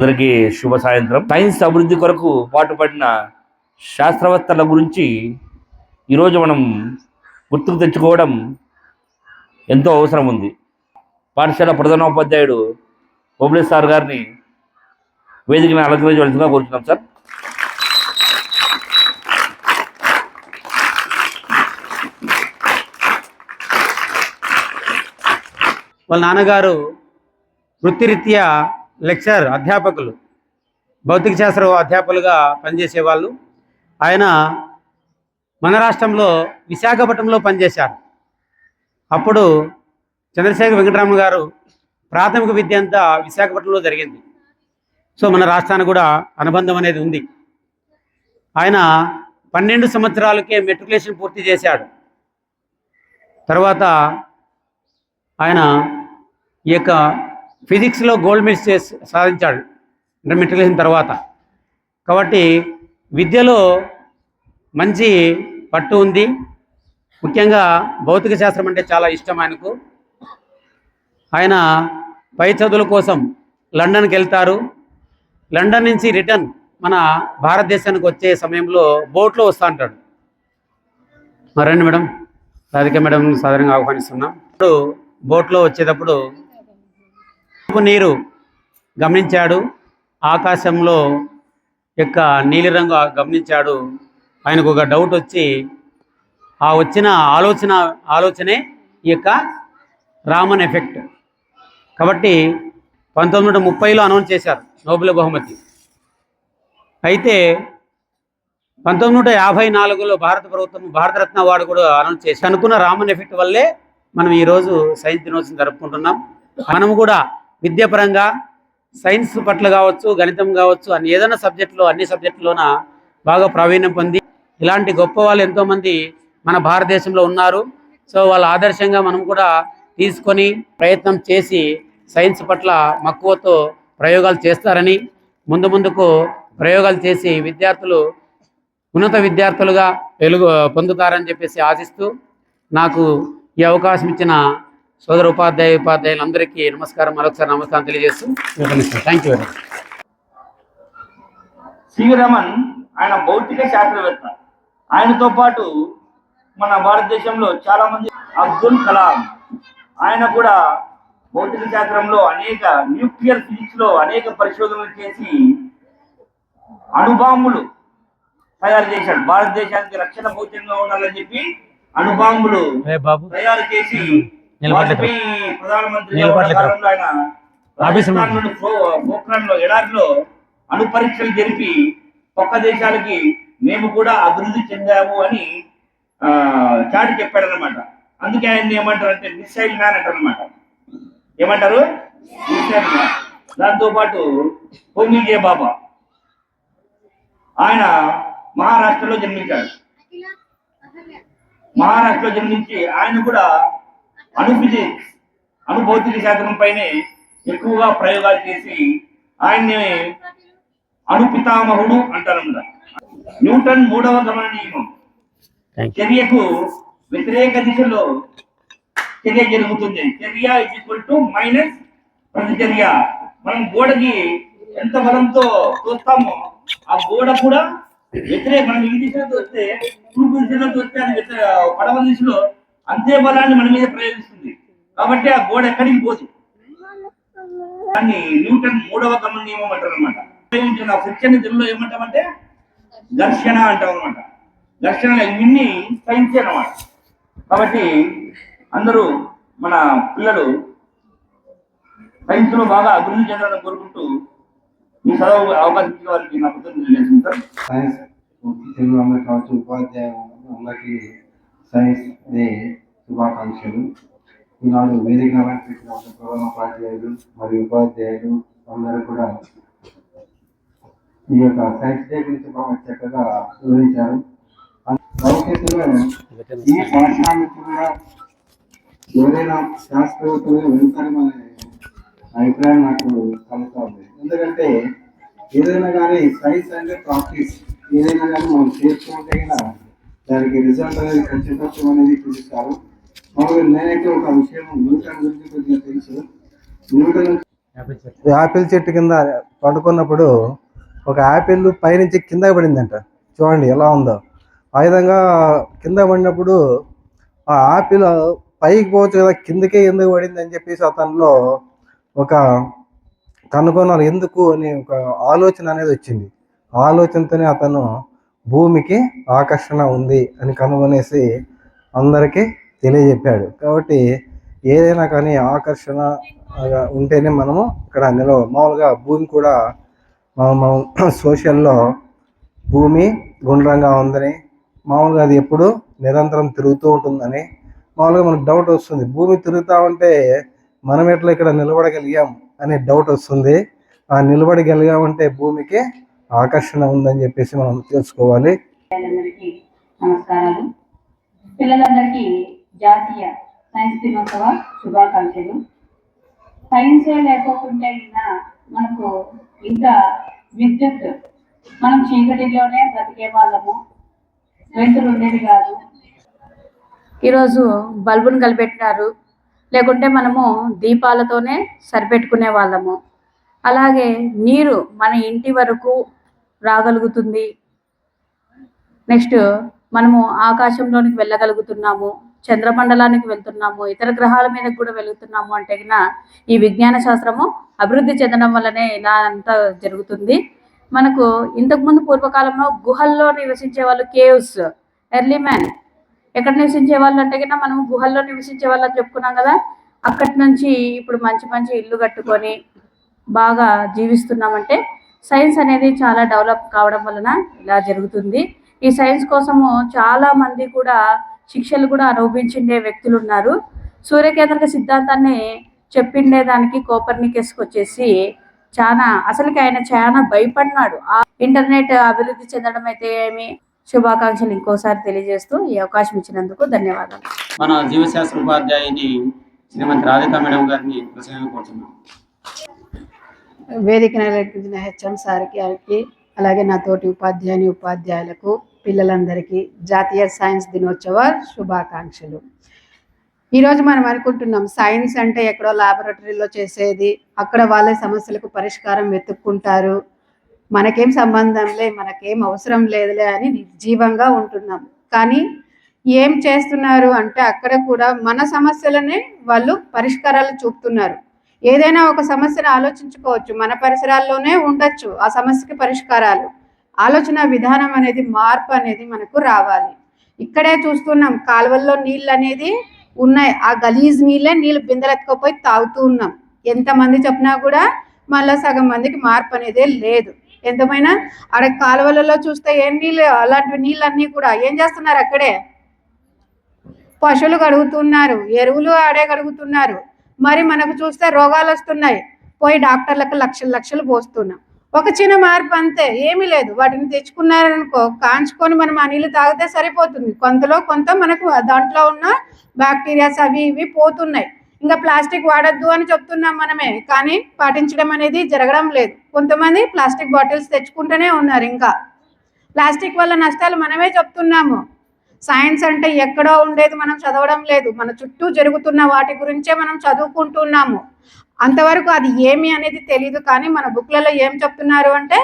అందరికీ శుభ సాయంత్రం. సైన్స్ అభివృద్ధి కొరకు పాటుపడిన శాస్త్రవేత్తల గురించి ఈరోజు మనం గుర్తుకు తెచ్చుకోవడం ఎంతో అవసరం ఉంది. పాఠశాల ప్రధానోపాధ్యాయుడు ఓబ్లేస్ సార్ గారిని వేదికను అలంకరించవలసిందిగా కోరుతున్నాం సార్. వాళ్ళ నాన్నగారు వృత్తిరీత్యా లెక్చరర్, అధ్యాపకులు, భౌతిక శాస్త్ర అధ్యాపకులుగా పనిచేసేవాళ్ళు. ఆయన మన రాష్ట్రంలో విశాఖపట్నంలో పనిచేశారు. అప్పుడు చంద్రశేఖర్ వెంకటరామన్ గారు ప్రాథమిక విద్య అంతా విశాఖపట్నంలో జరిగింది. సో మన రాష్ట్రానికి కూడా అనుబంధం అనేది ఉంది. ఆయన 12 సంవత్సరాలకే మెట్రికులేషన్ పూర్తి చేశాడు. తర్వాత ఆయన ఈ యొక్క ఫిజిక్స్లో గోల్డ్ మెడల్స్ సాధించాడు మెట్రికులేషన్ తర్వాత. కాబట్టి విద్యలో మంచి పట్టు ఉంది. ముఖ్యంగా భౌతిక శాస్త్రం అంటే చాలా ఇష్టం ఆయనకు. ఆయన పై చదువుల కోసం లండన్కి వెళ్తారు. లండన్ నుంచి రిటర్న్ మన భారతదేశానికి వచ్చే సమయంలో బోట్లో వస్తూ ఉంటాడు. రండి మేడం, రాధిక మేడం సాధారణంగా ఆహ్వానిస్తున్నాం. ఇప్పుడు బోట్లో వచ్చేటప్పుడు నీరు గమనించాడు, ఆకాశంలో యొక్క నీలిరంగు గమనించాడు. ఆయనకు ఒక డౌట్ వచ్చి ఆ వచ్చిన ఆలోచనే ఈ యొక్క రామన్ ఎఫెక్ట్. కాబట్టి 1930లో అనౌన్స్ చేశారు నోబెల్ బహుమతి. అయితే 1954లో భారత ప్రభుత్వం భారతరత్న అవార్డు కూడా అనౌన్స్ చేసి అనుకున్న రామన్ ఎఫెక్ట్ వల్లే మనం ఈరోజు సైన్స్ దినోత్సవం జరుపుకుంటున్నాం. మనము కూడా విద్యాపరంగా సైన్స్ పట్ల కావచ్చు, గణితం కావచ్చు, ఏదైనా సబ్జెక్టులో అన్ని సబ్జెక్టులోన బాగా ప్రావీణ్యం పొంది ఇలాంటి గొప్ప వాళ్ళు ఎంతోమంది మన భారతదేశంలో ఉన్నారు. సో వాళ్ళ ఆదర్శంగా మనం కూడా తీసుకొని ప్రయత్నం చేసి సైన్స్ పట్ల మక్కువతో ప్రయోగాలు చేస్తారని, ముందుకు ప్రయోగాలు చేసి విద్యార్థులు ఉన్నత విద్యార్థులుగా పొందుతారని చెప్పేసి ఆశిస్తూ నాకు ఈ అవకాశం ఇచ్చిన సోదర ఉపాధ్యాయులందరికీ నమస్కారం, మరొకసారి నమస్కారం తెలియజేస్తూ thank you very much. CV Raman ఆయన భౌతిక శాస్త్రవేత్త. ఆయనతో పాటు మన భారతదేశంలో చాలా మంది, అబ్దుల్ కలాం ఆయన కూడా భౌతిక శాస్త్రంలో అనేక న్యూక్లియర్ ఫిజిక్స్ లో అనేక పరిశోధనలు చేసి అణుబాంబులు తయారు చేశాడు. భారతదేశానికి రక్షణ భౌతికంగా ఉండాలని చెప్పి అణుబాంబులు తయారు చేసి ప్రధానమంత్రి పోఖ్రాన్లో ఎడారిలో అణు పరీక్షలు జరిపి పక్క దేశాలకి మేము కూడా అభివృద్ధి చెందాము అని చాటి చెప్పాడనమాట. అందుకే ఆయన ఏమంటారు అంటే మిసైల్ మ్యాన్ అంటారు అనమాట. ఏమంటారు? Missile man. దాంతో పాటు హోమీజే బాబా ఆయన మహారాష్ట్రలో జన్మించాడు. మహారాష్ట్రలో జన్మించి ఆయన కూడా ఫిజిక్స్, భౌతిక శాస్త్రం పైనే ఎక్కువగా ప్రయోగాలు చేసి ఆయన్ని పితామహుడు అంటారన్నమాట. న్యూటన్ 3వ గమన నియమం, చర్యకు వ్యతిరేక దిశలో చర్య జరుగుతుంది. చర్య మైనస్ ప్రతిచర్య. మనం గోడకి ఎంత బలంతో చూస్తామో ఆ గోడ కూడా వ్యతిరేక, మనం ఈ దిశలో చూస్తే తూర్పు దిశలో చూస్తే అది పడవ దిశలో అంతే బలాన్ని మన మీద ప్రయోగిస్తుంది. కాబట్టి ఆ గోడ ఎక్కడికి పోదు. దాన్ని న్యూటన్ 3వ గమన నియమం అంటారు అనమాట. ఉపయోగించిన ఫ్రిక్షన్ తెలుగులో ఏమంటామంటే ఘర్షణ అంటాం అనమాట. ఘర్షణ ఇవన్నీ సైన్స్ అనమాట. కాబట్టి అందరూ మన పిల్లలు సైన్స్ లో బాగా అభివృద్ధి చెందాలని కోరుకుంటూ ఈ చదువు అవకాశం ఇచ్చిన వారికి నా కృతజ్ఞతలు తెలియజేస్తుంది సార్. సైన్స్ తెలుగు అందరికి కావచ్చు, ఉపాధ్యాయులందరికీ సైన్స్ డే శుభాకాంక్షలు. ఈనాడు వేదిక ప్రధానోపాధ్యాయులు మరియు ఉపాధ్యాయులు అందరూ కూడా ఈ యొక్క సైన్స్ డే గురించి బాగా చక్కగా వివరించారు. భవిష్యత్తులో ఈ పాఠశాల ఎవరైనా శాస్త్రవేత్తలుగా వెళ్తారనే అభిప్రాయం నాకు కలుగుతుంది. ఎందుకంటే ఏదైనా కానీ సైన్స్ అంటే ప్రాక్టీస్, ఏదైనా కానీ మనం చేసుకుంటే దానికి రిజల్ట్ అనేది ఖచ్చితత్వం అనేది చూపిస్తారు. మామూలుగా నేనైతే ఒక విషయం న్యూటన్ గురించి కొద్దిగా తెలుసు. న్యూటన్ యాపిల్ చెట్టు కింద పండుకున్నప్పుడు ఒక యాపిల్ పైనుంచి కింద పడిందంట. చూడండి ఎలా ఉందో. ఆ విధంగా కింద పడినప్పుడు ఆ యాపిల్ పైకి పోవచ్చు కదా, కిందకే ఎందుకు పడింది అని చెప్పేసి అతనిలో ఒక కనుగొనాలి ఎందుకు అని ఒక ఆలోచన అనేది వచ్చింది. ఆలోచనతోనే అతను భూమికి ఆకర్షణ ఉంది అని కనుగొనేసి అందరికీ తెలియజెప్పాడు. కాబట్టి ఏదైనా కానీ ఆకర్షణ ఉంటేనే మనము ఇక్కడ మామూలుగా భూమి కూడా మనం సోషల్లో భూమి గుండ్రంగా ఉందని, మామూలుగా అది ఎప్పుడు నిరంతరం తిరుగుతూ ఉంటుందని మామూలుగా మనకు డౌట్ వస్తుంది. భూమి తిరుగుతూ ఉంటే మనం ఎట్లా ఇక్కడ నిలబడగలిగాం అనే డౌట్ వస్తుంది. ఆ నిలబడగలిగామంటే భూమికి ఆకర్షణ ఉందని చెప్పేసి మనం తెలుసుకోవాలి. నమస్కారాలు. పిల్లలందరికీ జాతీయ సైన్స్ దినోత్సవ శుభాకాంక్షలు. సైన్సే లేకోకుంటే మనకు ఇంకా విద్యుత్, మనం చీకటిలోనే బ్రతికే వాళ్ళము, వెలుతురు ఉండేది కాదు. ఈరోజు బల్బును కలిపెట్టినారు, లేకుంటే మనము దీపాలతోనే సరిపెట్టుకునే వాళ్ళము. అలాగే నీరు మన ఇంటి వరకు రాగలుగుతుంది. నెక్స్ట్ మనము ఆకాశంలోనికి వెళ్ళగలుగుతున్నాము, చంద్రమండలానికి వెళ్తున్నాము, ఇతర గ్రహాల మీద కూడా వెళ్తున్నాము అంటే ఈ విజ్ఞాన శాస్త్రము అభివృద్ధి చెందడం వల్లనే ఇలా అంతా జరుగుతుంది. మనకు ఇంతకుముందు పూర్వకాలంలో గుహల్లో నివసించే వాళ్ళు, కేవ్స్, ఎర్లీ మ్యాన్ ఎక్కడ నివసించే వాళ్ళు అంటే మనం గుహల్లో నివసించే వాళ్ళు అని చెప్పుకున్నాం కదా. అక్కడి నుంచి ఇప్పుడు మంచి మంచి ఇల్లు కట్టుకొని బాగా జీవిస్తున్నామంటే సైన్స్ అనేది చాలా డెవలప్ కావడం వలన ఇలా జరుగుతుంది. ఈ సైన్స్ కోసము చాలా మంది కూడా శిక్షలు కూడా అనుభవించిండే వ్యక్తులు ఉన్నారు. సూర్యకేంద్రక సిద్ధాంతాన్ని చెప్పిండేదానికి కోపర్నికస్కి వచ్చేసి అసలుకి ఆయన చాలా భయపడినాడు. ఆ ఇంటర్నెట్ అభివృద్ధి చెందడం అయితే ఏమి. శుభాకాంక్షలు ఇంకోసారి తెలియజేస్తూ ఈ అవకాశం ఇచ్చినందుకు ధన్యవాదాలు. మన జీవశాస్త్ర ఉపాధ్యాయుని శ్రీమతి రాధికా మేడం గారిని ప్రసంగం కోరుతున్నాం. వేదికను అలంకరించిన హెచ్ఎం సార్కి, అలాగే నా తోటి ఉపాధ్యాయులకు, పిల్లలందరికీ జాతీయ సైన్స్ దినోత్సవ శుభాకాంక్షలు. ఈరోజు మనం అనుకుంటున్నాం సైన్స్ అంటే ఎక్కడో ల్యాబొరేటరీలో చేసేది, అక్కడ వాళ్ళ సమస్యలకు పరిష్కారం వెతుక్కుంటారు, మనకేం సంబంధంలే, మనకేం అవసరం లేదులే అని నిర్జీవంగా ఉంటున్నాం. కానీ ఏం చేస్తున్నారు అంటే అక్కడ కూడా మన సమస్యలనే వాళ్ళు పరిష్కారాలు చూపుతున్నారు. ఏదైనా ఒక సమస్యను ఆలోచించుకోవచ్చు, మన పరిసరాల్లోనే ఉండొచ్చు ఆ సమస్యకి పరిష్కారాలు. ఆలోచన విధానం అనేది, మార్పు అనేది మనకు రావాలి. ఇక్కడే చూస్తున్నాం కాలువల్లో నీళ్ళు అనేది ఉన్నాయి, ఆ గలీజ్ నీళ్ళు బిందెలెత్తుకపోయి తాగుతూ ఉన్నాం. ఎంతమంది చెప్పినా కూడా మళ్ళీ సగం మందికి మార్పు అనేదే లేదు. ఎంతమైనా ఆడ కాలువలలో చూస్తే ఏం నీళ్ళు, అలాంటి నీళ్ళన్నీ కూడా ఏం చేస్తున్నారు, అక్కడే పశువులు కడుగుతున్నారు, ఎరువులు ఆడే కడుగుతున్నారు. మరి మనకు చూస్తే రోగాలు వస్తున్నాయి, పోయి డాక్టర్లకు లక్షలు పోస్తున్నాం. ఒక చిన్న మార్పు అంతే, ఏమీ లేదు. వాటిని తెచ్చుకున్నారనుకో, కాంచుకొని మనం ఆ నీళ్ళు తాగితే సరిపోతుంది. కొంతలో కొంత మనకు దాంట్లో ఉన్న బ్యాక్టీరియాస్ అవి ఇవి పోతున్నాయి. ఇంకా ప్లాస్టిక్ వాడద్దు అని చెప్తున్నాం మనమే, కానీ పాటించడం అనేది జరగడం లేదు. కొంతమంది ప్లాస్టిక్ బాటిల్స్ తెచ్చుకుంటూనే ఉన్నారు. ఇంకా ప్లాస్టిక్ వల్ల నష్టాలు మనమే చెప్తున్నాము. సైన్స్ అంటే ఎక్కడో ఉండేది మనం చదవడం లేదు, మన చుట్టూ జరుగుతున్న వాటి గురించే మనం చదువుకుంటున్నాము. అంతవరకు అది ఏమి అనేది తెలియదు. కానీ మన బుక్లలో ఏం చెప్తున్నారు అంటే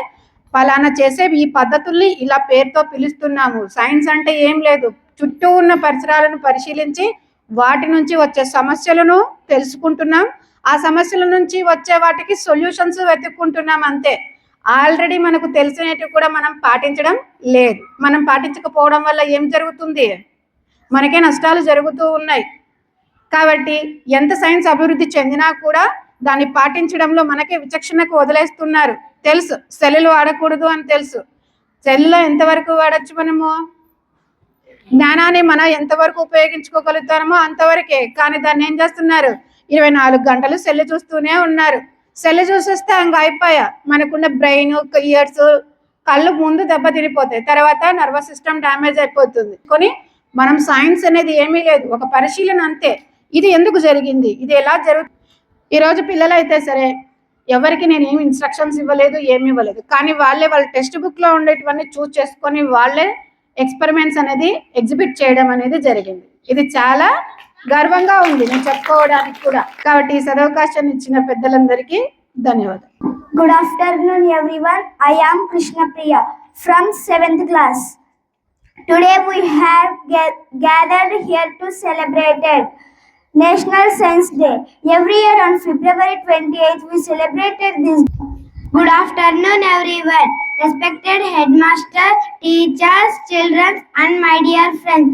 పలానా చేసే ఈ పద్ధతుల్ని ఇలా పేరుతో పిలుస్తున్నాము. సైన్స్ అంటే ఏం లేదు, చుట్టూ ఉన్న పరిసరాలను పరిశీలించి వాటి నుంచి వచ్చే సమస్యలను తెలుసుకుంటున్నాం, ఆ సమస్యల నుంచి వచ్చే వాటికి సొల్యూషన్స్ వెతుక్కుంటున్నాం అంతే. ఆల్రెడీ మనకు తెలిసినవి కూడా మనం పాటించడం లేదు. మనం పాటించకపోవడం వల్ల ఏం జరుగుతుంది, మనకే నష్టాలు జరుగుతూ ఉన్నాయి. కాబట్టి ఎంత సైన్స్ అభివృద్ధి చెందినా కూడా దాన్ని పాటించడంలో మనకే విచక్షణకు వదిలేస్తున్నారు. తెలుసు సెల్లులు వాడకూడదు అని తెలుసు, సెల్లులో ఎంతవరకు వాడచ్చు, మనము జ్ఞానాన్ని మనం ఎంతవరకు ఉపయోగించుకోగలుగుతామో అంతవరకే. కానీ దాన్ని ఏం చేస్తున్నారు, 24 గంటలు సెల్లు చూస్తూనే ఉన్నారు. సెల్లు చూసేస్తే ఇంకా అయిపోయా, మనకున్న బ్రెయిన్, ఇయర్స్, కళ్ళు ముందు దెబ్బ తినిపోతాయి, తర్వాత నర్వస్ సిస్టమ్ డ్యామేజ్ అయిపోతుంది. కొని మనం సైన్స్ అనేది ఏమీ లేదు, ఒక పరిశీలన అంతే. ఇది ఎందుకు జరిగింది, ఇది ఎలా జరుగుతుంది. ఈరోజు పిల్లలు అయితే సరే, ఎవరికి నేను ఏమి ఇన్స్ట్రక్షన్స్ ఇవ్వలేదు, ఏమి ఇవ్వలేదు. కానీ వాళ్ళ టెక్స్ట్ బుక్లో ఉండేటివన్నీ చూస్ చేసుకొని వాళ్ళే ఎక్స్పెరిమెంట్స్ అనేది ఎగ్జిబిట్ చేయడం అనేది జరిగింది. ఇది చాలా గర్వంగా ఉంది నేను చెప్పుకోవడానికి కూడా. కాబట్టి ఈ సదవకాశాన్ని ఇచ్చిన పెద్దలందరికీ ధన్యవాదాలు. Good afternoon, everyone. I am Krishna Priya from 7th class. Today we have gathered here to celebrate National Science Day. Every year on February 28th, we celebrated this. Good afternoon, everyone. Respected headmaster, teachers, children, and my dear friends.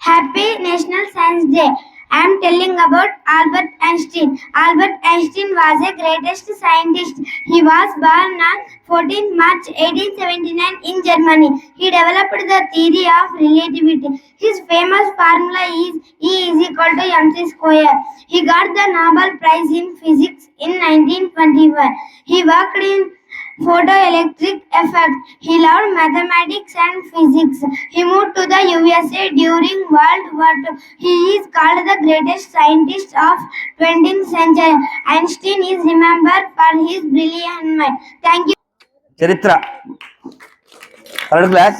Happy National Science Day. I am telling about Albert Einstein. Albert Einstein was the greatest scientist. He was born on 14th March 1879 in Germany. He developed the theory of relativity. His famous formula is E is equal to mc square. He got the Nobel Prize in Physics in 1921. He worked in photoelectric effect. He loved mathematics and physics. He moved to the USA during World War II. He is called the greatest scientist of 20th century. Einstein is remembered for his brilliant mind. Thank you. చరిత్ర third class.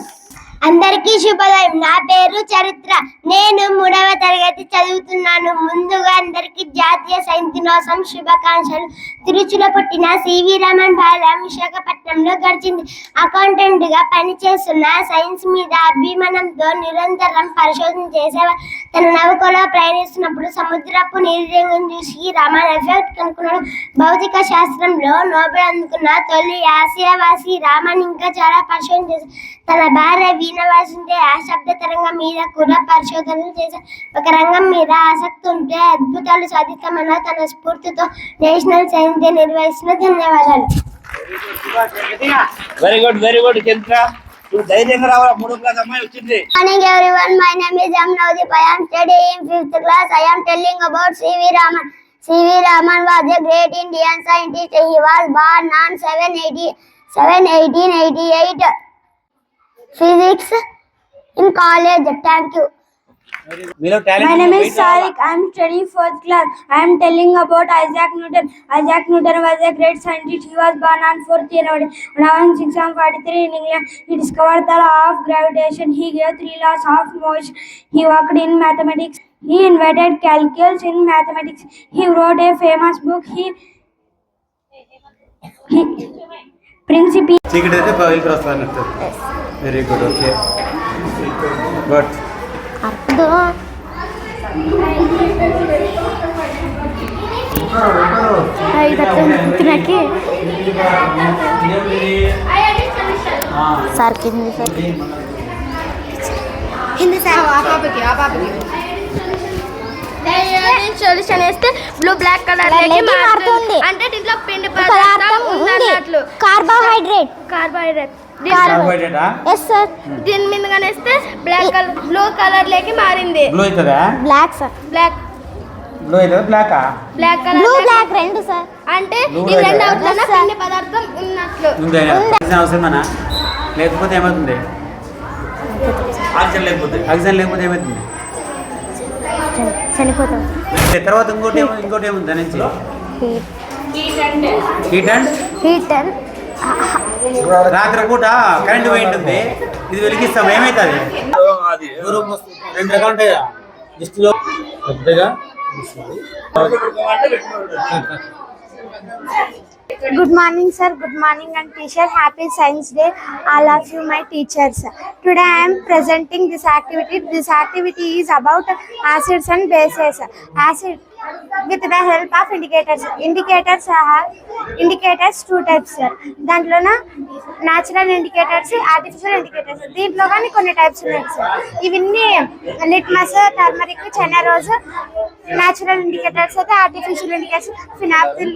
అందరికీ శుభోదయం. నా పేరు చరిత్ర. నేను 3వ తరగతి చదువుతున్నాను. ముందుగా అందరికీ జాతీయ సైన్స్ దినోత్సవం శుభాకాంక్షలు. తిరుచులో పుట్టిన సివి రామన్ బాల్యం విశాఖపట్నంలో గడిచింది. అకౌంటెంట్ గా పనిచేస్తున్న సైన్స్ మీద అభిమానంతో నిరంతరం పరిశోధన చేసేవారు. తన నౌకలో ప్రయాణిస్తున్నప్పుడు సముద్రపు నీరు చూసి రామన్ ఎఫెక్ట్ కనుక్కున్నాడు. భౌతిక శాస్త్రంలో నోబెల్ అందుకున్న తొలి ఆసియావాసి రామన్ ఇంకా చాలా పరిశోధన చేశారు. తన భార్య వీణ వాసింటే ఆ శబ్ద తరంగం మీద కూడా పరిశోధనలు చేశారు. ఒక రంగం మీద ఆసక్తి ఉంటే అద్భుతాలు సాధిస్తామన్న తన స్ఫూర్తితో నేషనల్ సైన్స్ డే నిర్వహిస్తున్న. ధన్యవాదాలు. వెరీ గుడ్ చరిత్ర. నువ్వు ధైర్యంగా రావాలి. 3వ క్లాస్ అమ్మాయి వచ్చింది. Morning everyone, my name is Amnavdeep. I am studying in 5th class. I am telling about C.V. Raman. C.V. Raman was a great Indian scientist. He was born on 1888. Physics in college. Thank you. మీలో My name is Sarik. I am studying 4th class. I am telling about Isaac Newton. Isaac Newton was a great scientist. He was born on 4th January 1643 in England. He discovered the law of gravitation. He gave 3 laws of motion. He worked in mathematics. He invented calculus in mathematics. He wrote a famous book. He Principia. చీకటి అయితే పైకి వస్తానట్టు. Very good. Okay good. Solution వేస్తే blue black colour మారుతుంది. అంటే దీంట్లో పిండి పదార్థం ఉన్నట్లు. కార్బోహైడ్రేట్. Yes sir. దీని మీద కనేస్తే బ్లాక్ కలర్ బ్లూ కలర్ లేకి మారింది. బ్లూ అవుతుందా? Black sir. బ్లాక్ బ్లూ అవుతుందా? బ్లాకా? Black colour. బ్లూ బ్లాక్ రెండు సార్. అంటే ఈ రెండు అవుట్లన పిండి పదార్థం ఉన్నట్లు. అవసరమేనా? లేకపోతే ఏమవుతుంది? ఆక్సిజన్ లేకపోతే ఏమవుతుంది? చనిపోతాం. తర్వాత ఇంకోటి ఏముంది దాని నుంచి? హీట్ అండ్ రాత్రి పూట కరెంట్ పోయి ఉంటుంది. ఇది వెలిగిస్తాం ఏమవుతుంది? 2 రకాలు ఉంటాయి కదా లిస్టులో పెద్దగా. Good morning sir, good morning and teacher. Happy Science Day all of you my teachers. Today I am presenting this activity. This activity is about acids and bases. Acid with the help of indicators. Indicators 2 types sir. దాంట్లోన natural indicators, artificial indicators. దీంట్లో కానీ కొన్ని types ఉన్నాయి sir. ఇవన్నీ litmus, turmeric, China rose. natural indicators అయితే artificial indicators ఫినాప్థిల్,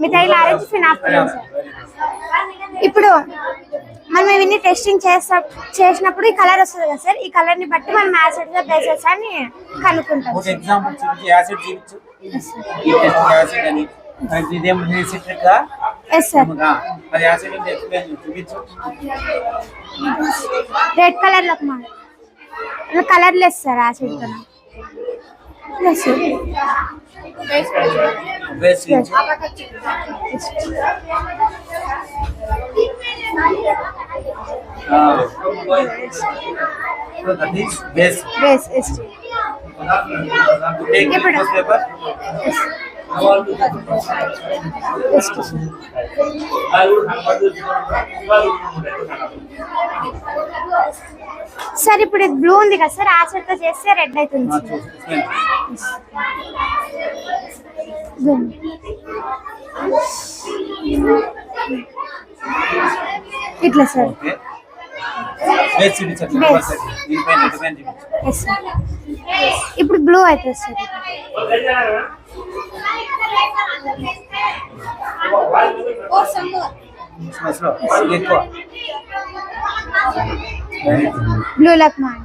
methyl orange, ఫినాప్థిల్. ఇప్పుడు మనం ఇవన్నీ testing చేసినప్పుడు ఈ కలర్ వస్తుంది కదా సార్. ఈ కలర్ ని బట్టి మనం యాసిడ్స్ బేసెస్ అని కనుక్కుంటాం. రెడ్ కలర్ లో కలర్ లెస్ సార్ యాసిడ్ తో. సార్ ఇప్పుడు ఇది బ్లూ ఉంది కదా సార్, యాసిడ్ తో చేస్తే రెడ్ అవుతుంది ఇట్లా సార్. ఇప్పుడు బ్లూ అవుతుంది సార్. బ్లూ లక్మాన్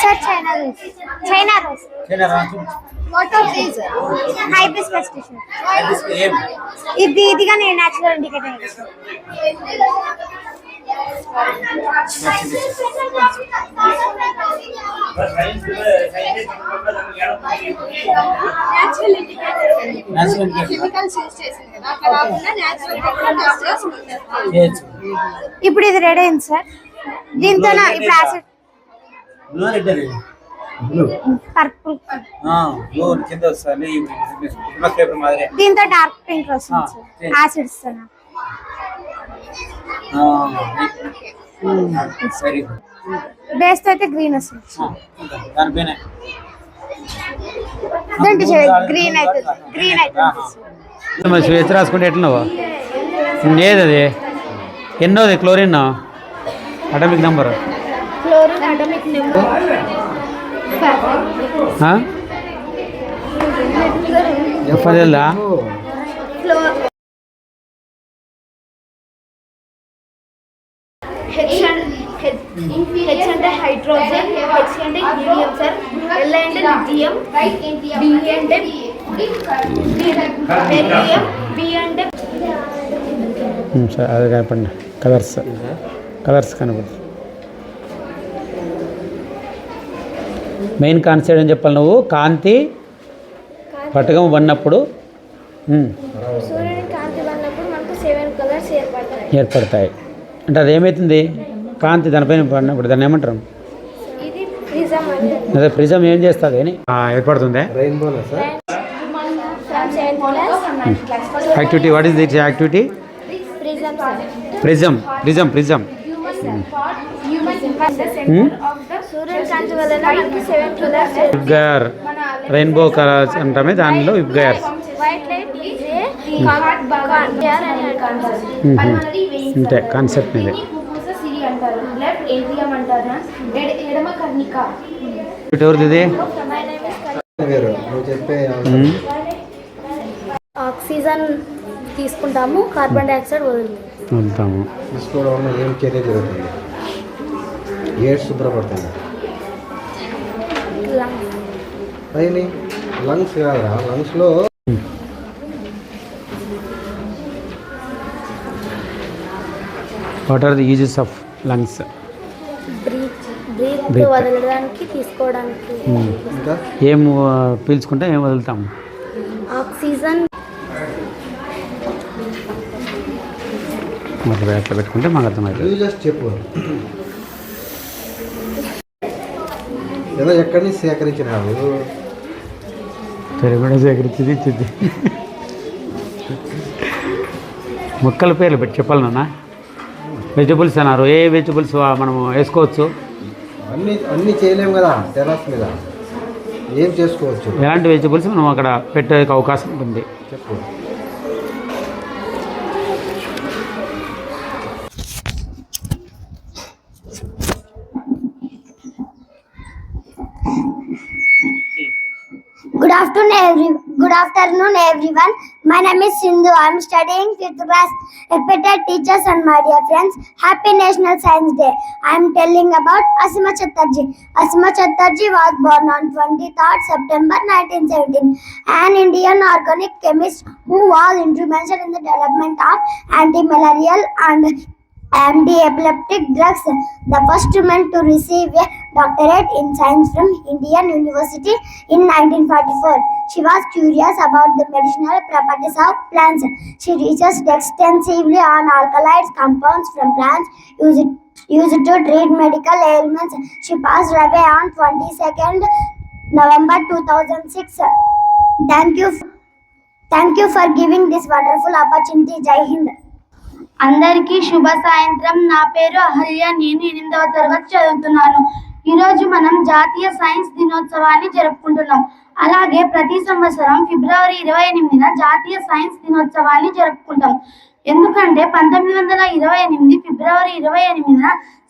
sir. China rose. China rose. What are these? Hibiscus tissue. ఇది కానీ నేచురల్ ఇండికేటర్. ఇప్పుడు ఇది రెడీ అయింది సార్. దీంతో ఇప్పుడు యాసిడ్ పర్పుల్, దీంతో డార్క్ పింక్ వస్తుంది సార్. యాసిడ్ ఇస్తాను. బేస్ అయితే గ్రీన్ వస్తుంది. గ్రీన్ అవుతుంది. గ్రీన్ అవుతుంది. స్వేచ్ఛ రాసుకుంటే ఎట్లున్నావా? ఏది అది? ఎన్నోది? Chlorine atomic number? Chlorine atomic number చెప్పదేలా? హెచ్ అంటే హైడ్రోజన్, హెచ్ అంటే హీలియం సార్, ఎల్ అంటే లిథియం, బి అంటే బెరిలియం, బి అంటే అది కనపడి కలర్స్ కనపడి. మెయిన్ కాన్సెప్ట్ అని చెప్పాలి నువ్వు. కాంతి పటకం పడినప్పుడు సూర్యుని కాంతి పడినప్పుడు మనకు 7 కలర్స్ ఏర్పడతాయి. అంటే అది ఏమవుతుంది? కాంతి దానిపైన పడినప్పుడు దాన్ని ఏమంటారు? ఇది ప్రిజం. అదే ప్రిజం ఏం చేస్తుంది అని ఏర్పడుతుంది. Activity. What is this activity? Prism. VIBGYOR. Rainbow colours అంటామే దానిలో విబ్గయర్స్. అంతే కాన్సెప్ట్ ఇది. ఎవరిది ఇది? ఆక్సిజన్ తీసుకుంటాము, కార్బన్ డైఆక్సైడ్ వదులుతాము. తీసుకోవడం వల్ల ఏం చర్య జరుగుతుంది? ఎయిర్ శుభ్రపడుతుంది. అయినా లంగ్స్ కాదురా, లంగ్స్లో what are the uses of lungs? Breath వదలడానికి, తీసుకోవడానికి. ఇంకా ఏం పీల్చుకుంటే ఏం వదులుతాము? ఆక్సిజన్. మరి అట్లా పెట్టుకుంటే మాకు అర్థమవుతుంది. యూజెస్ చెప్పు. ఏదో ఎక్కడి నుంచి సేకరించినావు? పెరుగుడ సేకరించింది ఇచ్చింది. మొక్కల పేర్లు పెట్టి చెప్పాలి నాన్న. వెజిటబుల్స్ అన్నారు. ఏ వెజిటబుల్స్ మనము వేసుకోవచ్చు? అన్నీ చేయలేము కదా టెర్రస్ మీద. ఏం చేసుకోవచ్చు? ఎలాంటి వెజిటబుల్స్ మనం అక్కడ పెట్టే అవకాశం ఉంటుంది చెప్పు. Good afternoon, everyone. My name is Sindhu. I am studying 5th class. Respected teachers and my dear friends, Happy National Science Day. I am telling about Asima Chatterjee. Asima Chatterjee was born on 23rd September 1917, an Indian organic chemist who was instrumental in the development of anti-malarial and anti-epileptic drugs. The first woman to receive a doctorate in science from Indian University in 1944. She was curious about the medicinal properties of plants. She researched extensively on alkaloid compounds from plants used to treat medical ailments. She passed away on 22nd November 2006. Thank you for giving this wonderful opportunity. Jai Hind. అందరికీ శుభ సాయంత్రం. నా పేరు అహల్య. నేను 8వ తరగతి చదువుతున్నాను. ఈరోజు మనం జాతీయ సైన్స్ దినోత్సవాన్ని జరుపుకుంటున్నాం. అలాగే ప్రతి సంవత్సరం ఫిబ్రవరి 28న జాతీయ సైన్స్ దినోత్సవాన్ని జరుపుకుంటాం. ఎందుకంటే 1928 ఫిబ్రవరి 28న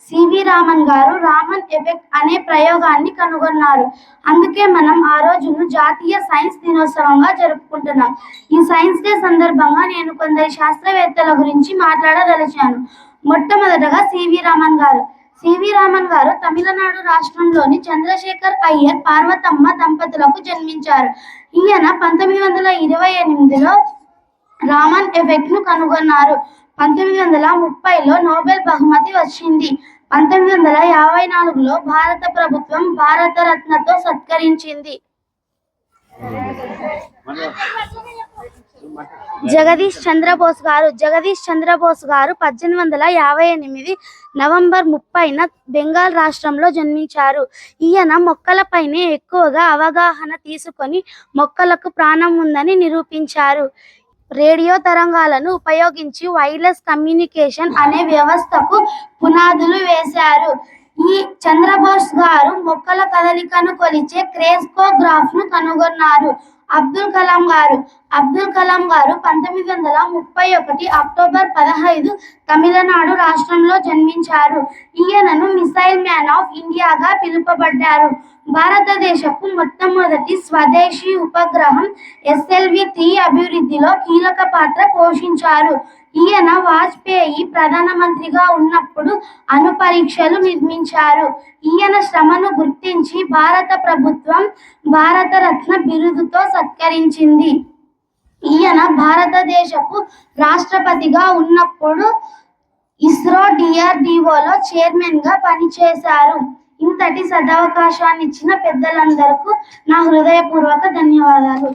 సివి రామన్ గారు రామన్ ఎఫెక్ట్ అనే ప్రయోగాన్ని కనుగొన్నారు. అందుకే మనం ఆ రోజును జాతీయ సైన్స్ దినోత్సవంగా జరుపుకుంటున్నాం. ఈ సైన్స్ డే సందర్భంగా నేను కొందరి శాస్త్రవేత్తల గురించి మాట్లాడదలిచాను. మొట్టమొదటగా సివి రామన్ గారు తమిళనాడు రాష్ట్రంలోని చంద్రశేఖర్ అయ్యర్ పార్వతమ్మ దంపతులకు జన్మించారు. ఈయన 1928లో రామన్ ఎఫెక్ట్ ను కనుగొన్నారు. 1930లో నోబెల్ బహుమతి వచ్చింది. 1954లో భారత ప్రభుత్వం భారతరత్నతో సత్కరించింది. జగదీష్ చంద్రబోస్ గారు 1858 నవంబర్ 30న బెంగాల్ రాష్ట్రంలో జన్మించారు. ఈయన మొక్కలపైనే ఎక్కువగా అవగాహన తీసుకొని మొక్కలకు ప్రాణం ఉందని నిరూపించారు. రేడియో తరంగాలను ఉపయోగించి వైర్లెస్ కమ్యూనికేషన్ అనే వ్యవస్థకు పునాదులు వేశారు. ఈ చంద్రబోస్ గారు మొక్కల కదలికను కొలిచే క్రెస్కోగ్రాఫ్ ను కనుగొన్నారు. అబ్దుల్ కలాం గారు 1931 అక్టోబర్ 15 తమిళనాడు రాష్ట్రంలో జన్మించారు. ఈయనను మిసైల్ మ్యాన్ ఆఫ్ ఇండియాగా పిలువబడ్డారు. భారతదేశపు మొట్టమొదటి స్వదేశీ ఉపగ్రహం SLV-3 అభివృద్ధిలో కీలక పాత్ర పోషించారు. ఈయన వాజ్పేయి ప్రధానమంత్రిగా ఉన్నప్పుడు అణు పరీక్షలు నిర్మించారు. ఈయన శ్రమను గుర్తించి భారత ప్రభుత్వం భారతరత్న బిరుదుతో సత్కరించింది. ఈయన భారతదేశపు రాష్ట్రపతిగా ఉన్నప్పుడు ఇస్రో DRDOలో చైర్మన్ గా పనిచేశారు. ఇంతటి సదవకాశాన్ని ఇచ్చిన పెద్దలందరికీ నా హృదయపూర్వక ధన్యవాదాలు.